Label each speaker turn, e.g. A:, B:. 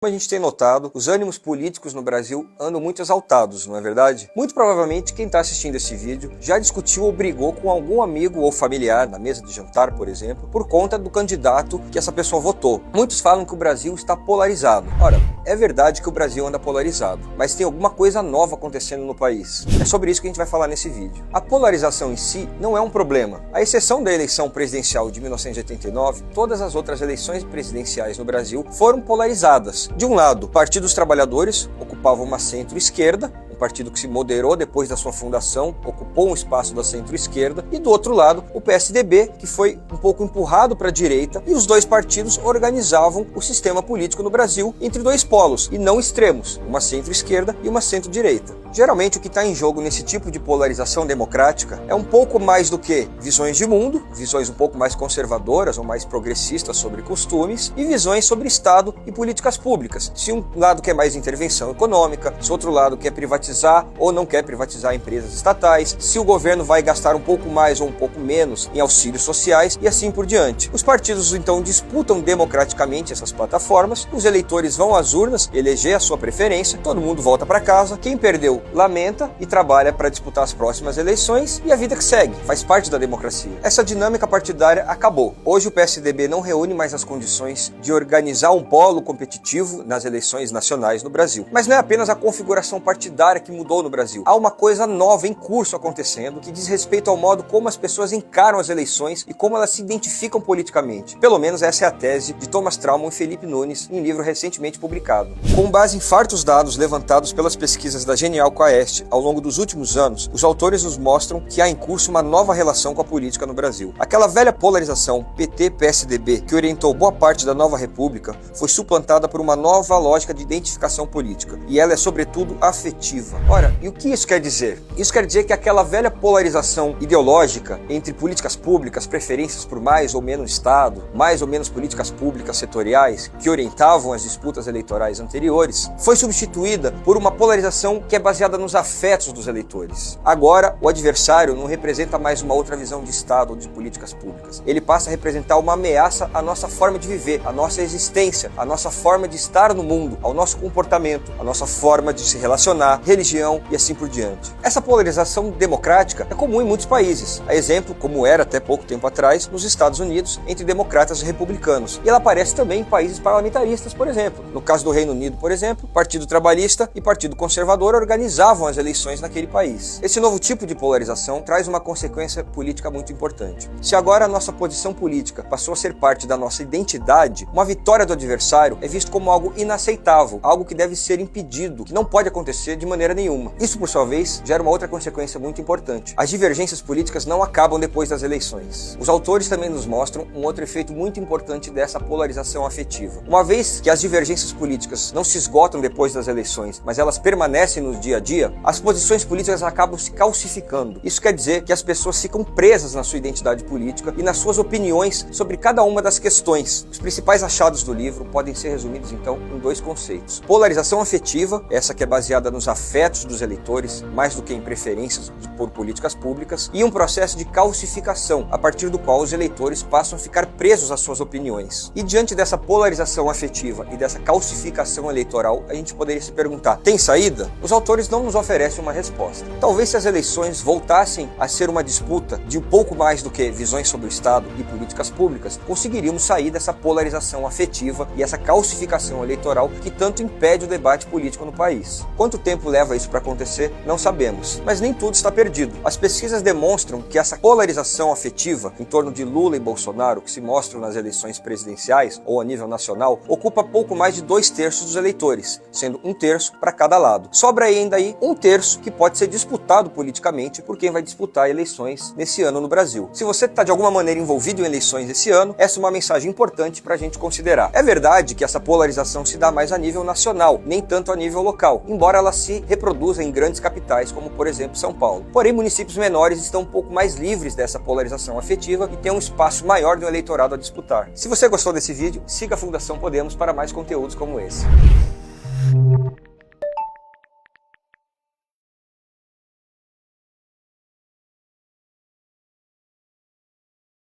A: Como a gente tem notado, os ânimos políticos no Brasil andam muito exaltados, não é verdade? Muito provavelmente quem está assistindo esse vídeo já discutiu ou brigou com algum amigo ou familiar na mesa de jantar, por exemplo, por conta do candidato que essa pessoa votou. Muitos falam que o Brasil está polarizado. Ora, é verdade que o Brasil anda polarizado, mas tem alguma coisa nova acontecendo no país. É sobre isso que a gente vai falar nesse vídeo. A polarização em si não é um problema. À exceção da eleição presidencial de 1989, todas as outras eleições presidenciais no Brasil foram polarizadas. De um lado, o Partido dos Trabalhadores ocupava uma centro-esquerda, um partido que se moderou depois da sua fundação, ocupou um espaço da centro-esquerda, e do outro lado, o PSDB, que foi um pouco empurrado para a direita, e os dois partidos organizavam o sistema político no Brasil entre dois polos, e não extremos, uma centro-esquerda e uma centro-direita. Geralmente o que está em jogo nesse tipo de polarização democrática é um pouco mais do que visões de mundo, visões um pouco mais conservadoras ou mais progressistas sobre costumes, e visões sobre Estado e políticas públicas. Se um lado quer mais intervenção econômica, se outro lado quer privatizar ou não quer privatizar empresas estatais, se o governo vai gastar um pouco mais ou um pouco menos em auxílios sociais e assim por diante. Os partidos então disputam democraticamente essas plataformas, os eleitores vão às urnas eleger a sua preferência, todo mundo volta para casa, quem perdeu lamenta e trabalha para disputar as próximas eleições e a vida que segue, faz parte da democracia. Essa dinâmica partidária acabou. Hoje o PSDB não reúne mais as condições de organizar um polo competitivo nas eleições nacionais no Brasil. Mas não é apenas a configuração partidária que mudou no Brasil. Há uma coisa nova em curso acontecendo que diz respeito ao modo como as pessoas encaram as eleições e como elas se identificam politicamente. Pelo menos essa é a tese de Thomas Trauman e Felipe Nunes em um livro recentemente publicado. Com base em fartos dados levantados pelas pesquisas da Genial Quaest ao longo dos últimos anos, os autores nos mostram que há em curso uma nova relação com a política no Brasil. Aquela velha polarização PT-PSDB que orientou boa parte da nova república foi suplantada por uma nova lógica de identificação política, e ela é sobretudo afetiva. Ora, e o que isso quer dizer? Isso quer dizer que aquela velha polarização ideológica entre políticas públicas, preferências por mais ou menos Estado, mais ou menos políticas públicas setoriais que orientavam as disputas eleitorais anteriores, foi substituída por uma polarização que é baseada nos afetos dos eleitores. Agora, o adversário não representa mais uma outra visão de Estado ou de políticas públicas. Ele passa a representar uma ameaça à nossa forma de viver, à nossa existência, à nossa forma de estar no mundo, ao nosso comportamento, à nossa forma de se relacionar, religião e assim por diante. Essa polarização democrática é comum em muitos países. A exemplo, como era até pouco tempo atrás, nos Estados Unidos, entre democratas e republicanos. E ela aparece também em países parlamentaristas, por exemplo. No caso do Reino Unido, por exemplo, Partido Trabalhista e Partido Conservador organizavam as eleições naquele país. Esse novo tipo de polarização traz uma consequência política muito importante. Se agora a nossa posição política passou a ser parte da nossa identidade, uma vitória do adversário é visto como algo inaceitável, algo que deve ser impedido, que não pode acontecer de maneira nenhuma. Isso, por sua vez, gera uma outra consequência muito importante. As divergências políticas não acabam depois das eleições. Os autores também nos mostram um outro efeito muito importante dessa polarização afetiva. Uma vez que as divergências políticas não se esgotam depois das eleições, mas elas permanecem no dia a dia, as posições políticas acabam se calcificando. Isso quer dizer que as pessoas ficam presas na sua identidade política e nas suas opiniões sobre cada uma das questões. Os principais achados do livro podem ser resumidos então em dois conceitos. Polarização afetiva, essa que é baseada nos afetos dos eleitores, mais do que em preferências por políticas públicas, e um processo de calcificação, a partir do qual os eleitores passam a ficar presos às suas opiniões. E diante dessa polarização afetiva e dessa calcificação eleitoral, a gente poderia se perguntar, tem saída? Os autores não nos oferecem uma resposta. Talvez se as eleições voltassem a ser uma disputa de um pouco mais do que visões sobre o Estado e políticas públicas, conseguiríamos sair dessa polarização afetiva e essa calcificação eleitoral que tanto impede o debate político no país. Quanto tempo leva isso para acontecer, não sabemos, mas nem tudo está perdido. As pesquisas demonstram que essa polarização afetiva em torno de Lula e Bolsonaro, que se mostram nas eleições presidenciais ou a nível nacional, ocupa pouco mais de 2/3 dos eleitores, sendo 1/3 para cada lado. Sobra ainda aí 1/3 que pode ser disputado politicamente por quem vai disputar eleições nesse ano no Brasil. Se você está de alguma maneira envolvido em eleições esse ano, essa é uma mensagem importante para a gente considerar. É verdade que essa polarização se dá mais a nível nacional, nem tanto a nível local, embora ela se reproduza em grandes capitais, como por exemplo São Paulo. Porém, municípios menores estão um pouco mais livres dessa polarização afetiva e têm um espaço maior do eleitorado a disputar. Se você gostou desse vídeo, siga a Fundação Podemos para mais conteúdos como esse.